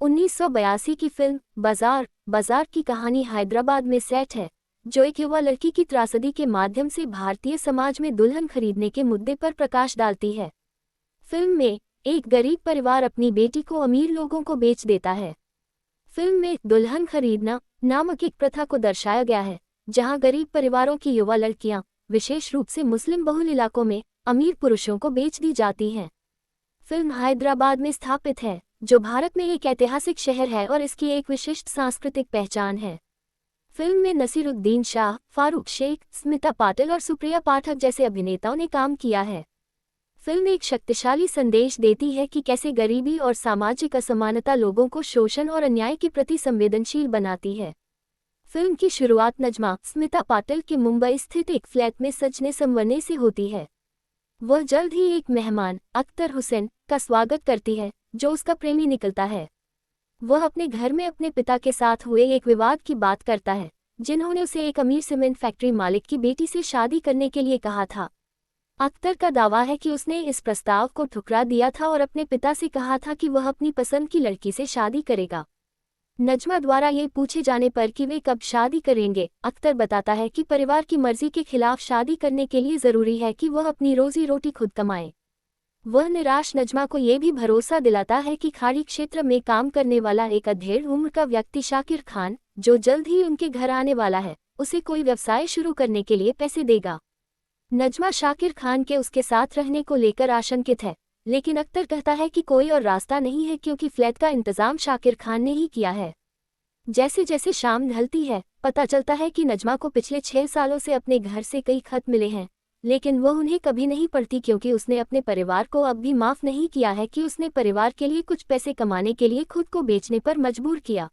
1982 की फिल्म बाजार की कहानी हैदराबाद में सेट है, जो एक युवा लड़की की त्रासदी के माध्यम से भारतीय समाज में दुल्हन खरीदने के मुद्दे पर प्रकाश डालती है। फिल्म में एक गरीब परिवार अपनी बेटी को अमीर लोगों को बेच देता है। फिल्म में दुल्हन खरीदना नामक एक प्रथा को दर्शाया गया है, जहां गरीब परिवारों की युवा लड़कियां, विशेष रूप से मुस्लिम बहुल इलाकों में, अमीर पुरुषों को बेच दी जाती हैं। फिल्म हैदराबाद में स्थापित है, जो भारत में एक ऐतिहासिक शहर है और इसकी एक विशिष्ट सांस्कृतिक पहचान है। फिल्म में नसीरुद्दीन शाह, फारूक शेख, स्मिता पाटिल और सुप्रिया पाठक जैसे अभिनेताओं ने काम किया है। फिल्म एक शक्तिशाली संदेश देती है कि कैसे गरीबी और सामाजिक असमानता लोगों को शोषण और अन्याय के प्रति संवेदनशील बनाती है। फिल्म की शुरुआत नजमा, स्मिता पाटिल के मुंबई स्थित एक फ्लैट में सजने संवरने से होती है। वह जल्द ही एक मेहमान, अख्तर हुसैन, का स्वागत करती है, जो उसका प्रेमी निकलता है। वह अपने घर में अपने पिता के साथ हुए एक विवाद की बात करता है, जिन्होंने उसे एक अमीर सीमेंट फैक्ट्री मालिक की बेटी से शादी करने के लिए कहा था। अख्तर का दावा है कि उसने इस प्रस्ताव को ठुकरा दिया था और अपने पिता से कहा था कि वह अपनी पसंद की लड़की से शादी करेगा। नजमा द्वारा ये पूछे जाने पर कि वे कब शादी करेंगे, अख्तर बताता है कि परिवार की मर्जी के खिलाफ शादी करने के लिए ज़रूरी है कि वह अपनी रोजी रोटी खुद कमाए। वह निराश नजमा को ये भी भरोसा दिलाता है कि खाड़ी क्षेत्र में काम करने वाला एक अधेड़ उम्र का व्यक्ति शाकिर खान, जो जल्द ही उनके घर आने वाला है, उसे कोई व्यवसाय शुरू करने के लिए पैसे देगा। नजमा शाकिर खान के उसके साथ रहने को लेकर आशंकित है, लेकिन अख्तर कहता है कि कोई और रास्ता नहीं है क्योंकि फ्लैट का इंतजाम शाकिर खान ने ही किया है। जैसे जैसे शाम ढलती है, पता चलता है कि नजमा को पिछले 6 सालों से अपने घर से कई खत मिले हैं, लेकिन वह उन्हें कभी नहीं पढ़ती क्योंकि उसने अपने परिवार को अब भी माफ़ नहीं किया है कि उसने परिवार के लिए कुछ पैसे कमाने के लिए खुद को बेचने पर मजबूर किया।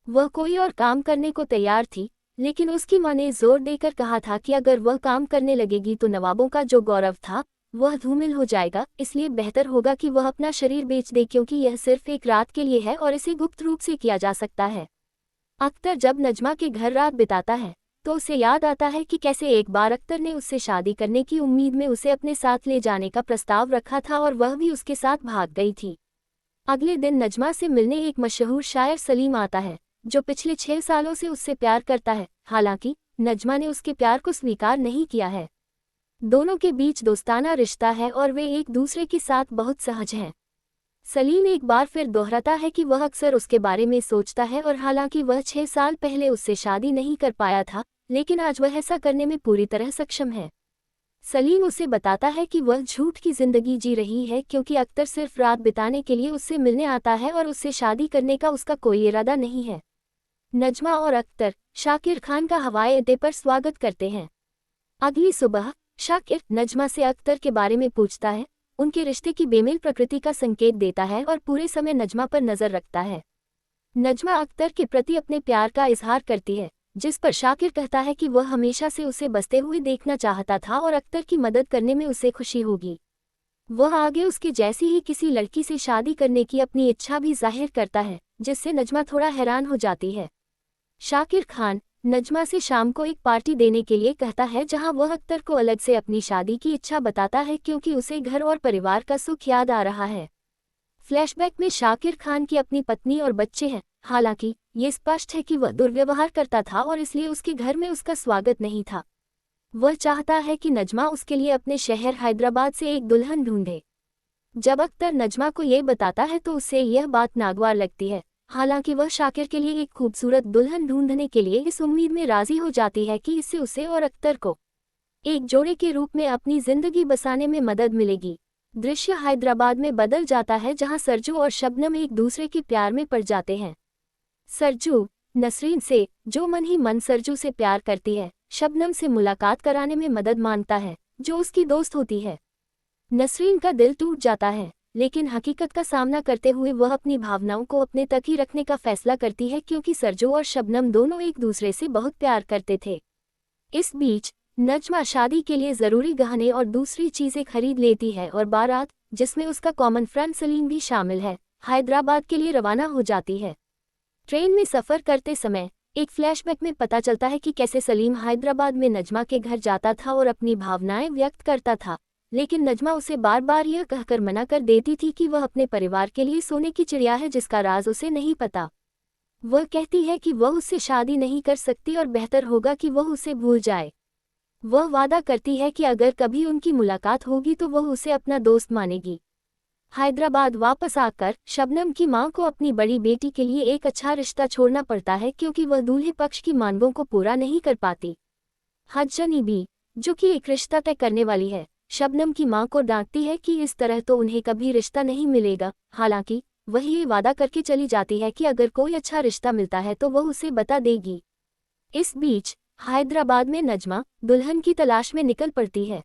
वह कोई और काम करने को तैयार थी, लेकिन उसकी मां ने जोर देकर कहा था कि अगर वह काम करने लगेगी तो नवाबों का जो गौरव था वह धूमिल हो जाएगा, इसलिए बेहतर होगा कि वह अपना शरीर बेच दे क्योंकि यह सिर्फ एक रात के लिए है और इसे गुप्त रूप से किया जा सकता है। अख्तर जब नजमा के घर रात बिताता है तो उसे याद आता है कि कैसे एक बार अख्तर ने उससे शादी करने की उम्मीद में उसे अपने साथ ले जाने का प्रस्ताव रखा था और वह भी उसके साथ भाग गई थी। अगले दिन नजमा से मिलने एक मशहूर शायर सलीम आता है, जो पिछले 6 सालों से उससे प्यार करता है। हालांकि नजमा ने उसके प्यार को स्वीकार नहीं किया है। दोनों के बीच दोस्ताना रिश्ता है और वे एक दूसरे के साथ बहुत सहज हैं। सलीम एक बार फिर दोहराता है कि वह अक्सर उसके बारे में सोचता है और हालांकि वह 6 साल पहले उससे शादी नहीं कर पाया था, लेकिन आज वह ऐसा करने में पूरी तरह सक्षम है। सलीम उसे बताता है कि वह झूठ की जिंदगी जी रही है क्योंकि अख्तर सिर्फ रात बिताने के लिए उससे मिलने आता है और उससे शादी करने का उसका कोई इरादा नहीं है। नजमा और अख्तर शाकिर खान का हवाई अड्डे पर स्वागत करते हैं। अगली सुबह शाकिर नजमा से अख्तर के बारे में पूछता है, उनके रिश्ते की बेमेल प्रकृति का संकेत देता है और पूरे समय नजमा पर नजर रखता है। नजमा अख्तर के प्रति अपने प्यार का इजहार करती है, जिस पर शाकिर कहता है कि वह हमेशा से उसे बसते हुए देखना चाहता था और अख्तर की मदद करने में उसे खुशी होगी। वह आगे उसके जैसी ही किसी लड़की से शादी करने की अपनी इच्छा भी जाहिर करता है, जिससे नजमा थोड़ा हैरान हो जाती है। शाकिर खान नजमा से शाम को एक पार्टी देने के लिए कहता है, जहां वह अख्तर को अलग से अपनी शादी की इच्छा बताता है क्योंकि उसे घर और परिवार का सुख याद आ रहा है। फ्लैशबैक में शाकिर खान की अपनी पत्नी और बच्चे हैं, हालांकि ये स्पष्ट है कि वह दुर्व्यवहार करता था और इसलिए उसके घर में उसका स्वागत नहीं था। वह चाहता है कि नजमा उसके लिए अपने शहर हैदराबाद से एक दुल्हन ढूंढे। जब अख्तर नजमा को ये बताता है तो उसे यह बात नागवार लगती है, हालांकि वह शाकिर के लिए एक खूबसूरत दुल्हन ढूंढने के लिए इस उम्मीद में राजी हो जाती है कि इससे उसे और अख्तर को एक जोड़े के रूप में अपनी जिंदगी बसाने में मदद मिलेगी। दृश्य हैदराबाद में बदल जाता है, जहां सरजू और शबनम एक दूसरे के प्यार में पड़ जाते हैं। सरजू नसरीन से जो मन ही मन सरजू से प्यार करती है, शबनम से मुलाकात कराने में मदद मांगता है, जो उसकी दोस्त होती है। नसरीन का दिल टूट जाता है, लेकिन हकीकत का सामना करते हुए वह अपनी भावनाओं को अपने तक ही रखने का फैसला करती है क्योंकि सरजू और शबनम दोनों एक दूसरे से बहुत प्यार करते थे। इस बीच नजमा शादी के लिए ज़रूरी गहने और दूसरी चीज़ें खरीद लेती है और बारात, जिसमें उसका कॉमन फ्रेंड सलीम भी शामिल है, हैदराबाद के लिए रवाना हो जाती है। ट्रेन में सफ़र करते समय एक फ्लैशबैक में पता चलता है कि कैसे सलीम हैदराबाद में नजमा के घर जाता था और अपनी भावनाएं व्यक्त करता था, लेकिन नजमा उसे बार बार यह कहकर मना कर देती थी कि वह अपने परिवार के लिए सोने की चिड़िया है जिसका राज उसे नहीं पता। वह कहती है कि वह उससे शादी नहीं कर सकती और बेहतर होगा कि वह उसे भूल जाए। वह वादा करती है कि अगर कभी उनकी मुलाकात होगी तो वह उसे अपना दोस्त मानेगी। हैदराबाद वापस आकर शबनम की मां को अपनी बड़ी बेटी के लिए एक अच्छा रिश्ता छोड़ना पड़ता है क्योंकि वह दूल्हे पक्ष की मांगों को पूरा नहीं कर पाती। हजनी बी, जो कि एक रिश्ता तय करने वाली है, शबनम की मां को डांटती है कि इस तरह तो उन्हें कभी रिश्ता नहीं मिलेगा। हालांकि वह ये वादा करके चली जाती है कि अगर कोई अच्छा रिश्ता मिलता है तो वह उसे बता देगी। इस बीच हैदराबाद में नजमा दुल्हन की तलाश में निकल पड़ती है।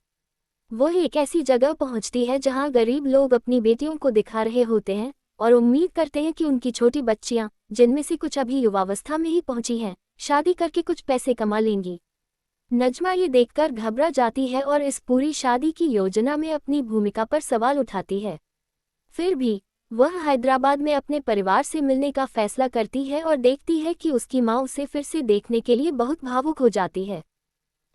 वह एक ऐसी जगह पहुंचती है जहां गरीब लोग अपनी बेटियों को दिखा रहे होते हैं और उम्मीद करते हैं कि उनकी छोटी बच्चियां, जिनमें से कुछ अभी युवावस्था में ही पहुंची हैं, शादी करके कुछ पैसे कमा लेंगी। नजमा ये देखकर घबरा जाती है और इस पूरी शादी की योजना में अपनी भूमिका पर सवाल उठाती है। फिर भी वह हैदराबाद में अपने परिवार से मिलने का फैसला करती है और देखती है कि उसकी मां उसे फिर से देखने के लिए बहुत भावुक हो जाती है।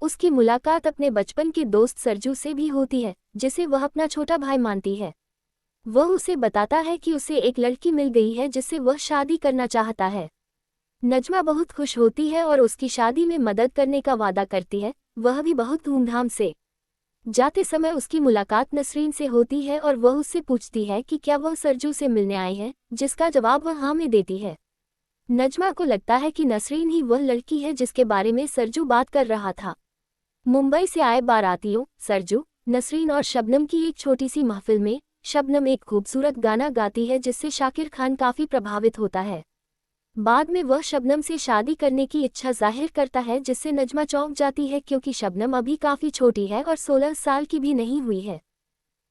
उसकी मुलाकात अपने बचपन के दोस्त सरजू से भी होती है, जिसे वह अपना छोटा भाई मानती है। वह उसे बताता है कि उसे एक लड़की मिल गई है जिससे वह शादी करना चाहता है। नजमा बहुत खुश होती है और उसकी शादी में मदद करने का वादा करती है, वह भी बहुत धूमधाम से। जाते समय उसकी मुलाकात नसरीन से होती है और वह उससे पूछती है कि क्या वह सरजू से मिलने आई है, जिसका जवाब वह हाँ में देती है। नजमा को लगता है कि नसरीन ही वह लड़की है जिसके बारे में सरजू बात कर रहा था। मुंबई से आए बारातियों, सरजू, नसरीन और शबनम की एक छोटी सी महफिल में शबनम एक खूबसूरत गाना गाती है जिससे शाकिर खान काफी प्रभावित होता है। बाद में वह शबनम से शादी करने की इच्छा जाहिर करता है जिससे नजमा चौंक जाती है क्योंकि शबनम अभी काफी छोटी है और 16 साल की भी नहीं हुई है।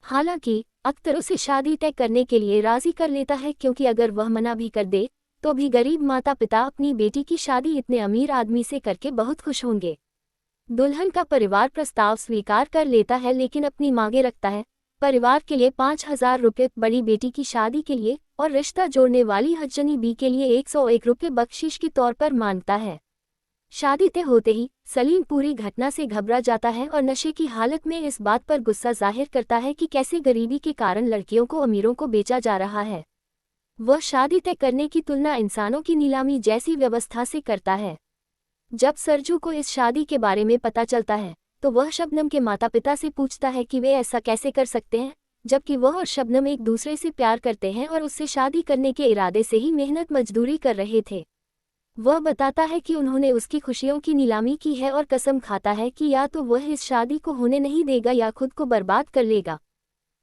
हालांकि अख्तर उसे शादी तय करने के लिए राजी कर लेता है क्योंकि अगर वह मना भी कर दे तो भी गरीब माता पिता अपनी बेटी की शादी इतने अमीर आदमी से करके बहुत खुश होंगे। दुल्हन का परिवार प्रस्ताव स्वीकार कर लेता है लेकिन अपनी मांगे रखता है। परिवार के लिए 5,000 रुपये, बड़ी बेटी की शादी के लिए और रिश्ता जोड़ने वाली हजनी बी के लिए 101 रुपये बख्शीश के तौर पर मांगता है। शादी तय होते ही सलीम पूरी घटना से घबरा जाता है और नशे की हालत में इस बात पर गुस्सा जाहिर करता है कि कैसे गरीबी के कारण लड़कियों को अमीरों को बेचा जा रहा है। वह शादी तय करने की तुलना इंसानों की नीलामी जैसी व्यवस्था से करता है। जब सरजू को इस शादी के बारे में पता चलता है तो वह शबनम के माता पिता से पूछता है कि वे ऐसा कैसे कर सकते हैं, जबकि वह और शबनम एक दूसरे से प्यार करते हैं और उससे शादी करने के इरादे से ही मेहनत मजदूरी कर रहे थे। वह बताता है कि उन्होंने उसकी खुशियों की नीलामी की है और कसम खाता है कि या तो वह इस शादी को होने नहीं देगा या खुद को बर्बाद कर लेगा।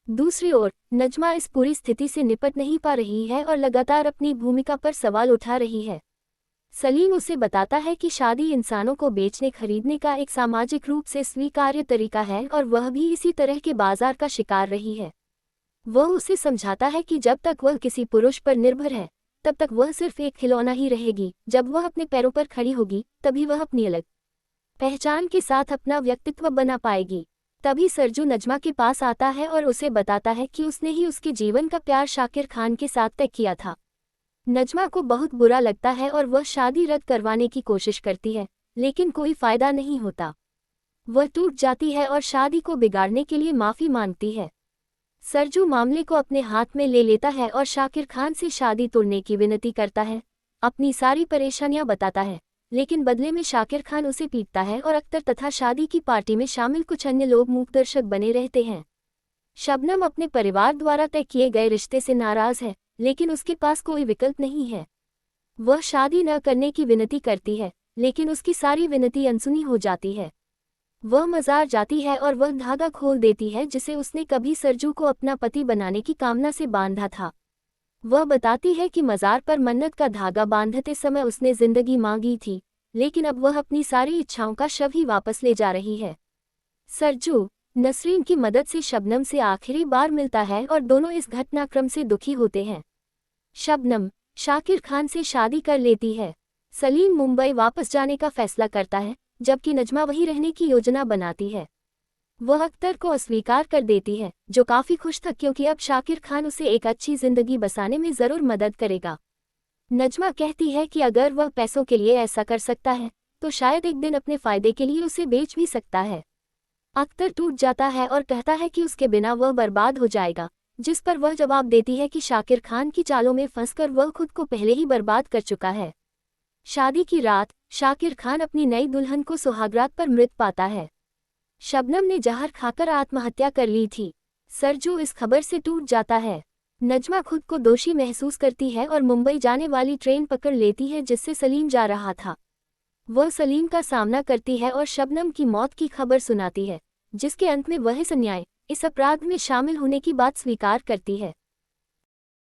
दूसरी ओर नजमा इस पूरी स्थिति से निपट नहीं पा रही है और लगातार अपनी भूमिका पर सवाल उठा रही है। सलीम उसे बताता है कि शादी इंसानों को बेचने खरीदने का एक सामाजिक रूप से स्वीकार्य तरीका है और वह भी इसी तरह के बाजार का शिकार रही है। वह उसे समझाता है कि जब तक वह किसी पुरुष पर निर्भर है तब तक वह सिर्फ एक खिलौना ही रहेगी। जब वह अपने पैरों पर खड़ी होगी तभी वह अपनी अलग पहचान के साथ अपना व्यक्तित्व बना पाएगी। तभी सरजू नजमा के पास आता है और उसे बताता है कि उसने ही उसके जीवन का प्यार शाकिर खान के साथ तय किया था। नजमा को बहुत बुरा लगता है और वह शादी रद्द करवाने की कोशिश करती है, लेकिन कोई फायदा नहीं होता। वह टूट जाती है और शादी को बिगाड़ने के लिए माफी मांगती है। सरजू मामले को अपने हाथ में ले लेता है और शाकिर खान से शादी तोड़ने की विनती करता है, अपनी सारी परेशानियां बताता है, लेकिन बदले में शाकिर खान उसे पीटता है और अख्तर तथा शादी की पार्टी में शामिल कुछ अन्य लोग मूकदर्शक बने रहते हैं। शबनम अपने परिवार द्वारा तय किए गए रिश्ते से नाराज है, लेकिन उसके पास कोई विकल्प नहीं है। वह शादी न करने की विनती करती है, लेकिन उसकी सारी विनती अनसुनी हो जाती है। वह मज़ार जाती है और वह धागा खोल देती है जिसे उसने कभी सरजू को अपना पति बनाने की कामना से बांधा था। वह बताती है कि मज़ार पर मन्नत का धागा बांधते समय उसने जिंदगी मांगी थी, लेकिन अब वह अपनी सारी इच्छाओं का शव ही वापस ले जा रही है। सरजू नसरीन की मदद से शबनम से आखिरी बार मिलता है और दोनों इस घटनाक्रम से दुखी होते हैं। शबनम शाकिर खान से शादी कर लेती है। सलीम मुंबई वापस जाने का फैसला करता है, जबकि नजमा वहीं रहने की योजना बनाती है। वह अख्तर को अस्वीकार कर देती है, जो काफी खुश था क्योंकि अब शाकिर खान उसे एक अच्छी जिंदगी बसाने में जरूर मदद करेगा। नजमा कहती है कि अगर वह पैसों के लिए ऐसा कर सकता है तो शायद एक दिन अपने फायदे के लिए उसे बेच भी सकता है। अख्तर टूट जाता है और कहता है कि उसके बिना वह बर्बाद हो जाएगा, जिस पर वह जवाब देती है कि शाकिर खान की चालों में फंसकर वह खुद को पहले ही बर्बाद कर चुका है। शादी की रात शाकिर खान अपनी नई दुल्हन को सुहागरात पर मृत पाता है। शबनम ने जहर खाकर आत्महत्या कर ली थी। सरजू इस खबर से टूट जाता है। नजमा खुद को दोषी महसूस करती है और मुंबई जाने वाली ट्रेन पकड़ लेती है जिससे सलीम जा रहा था। वह सलीम का सामना करती है और शबनम की मौत की खबर सुनाती है, जिसके अंत में वह इस अपराध में शामिल होने की बात स्वीकार करती है।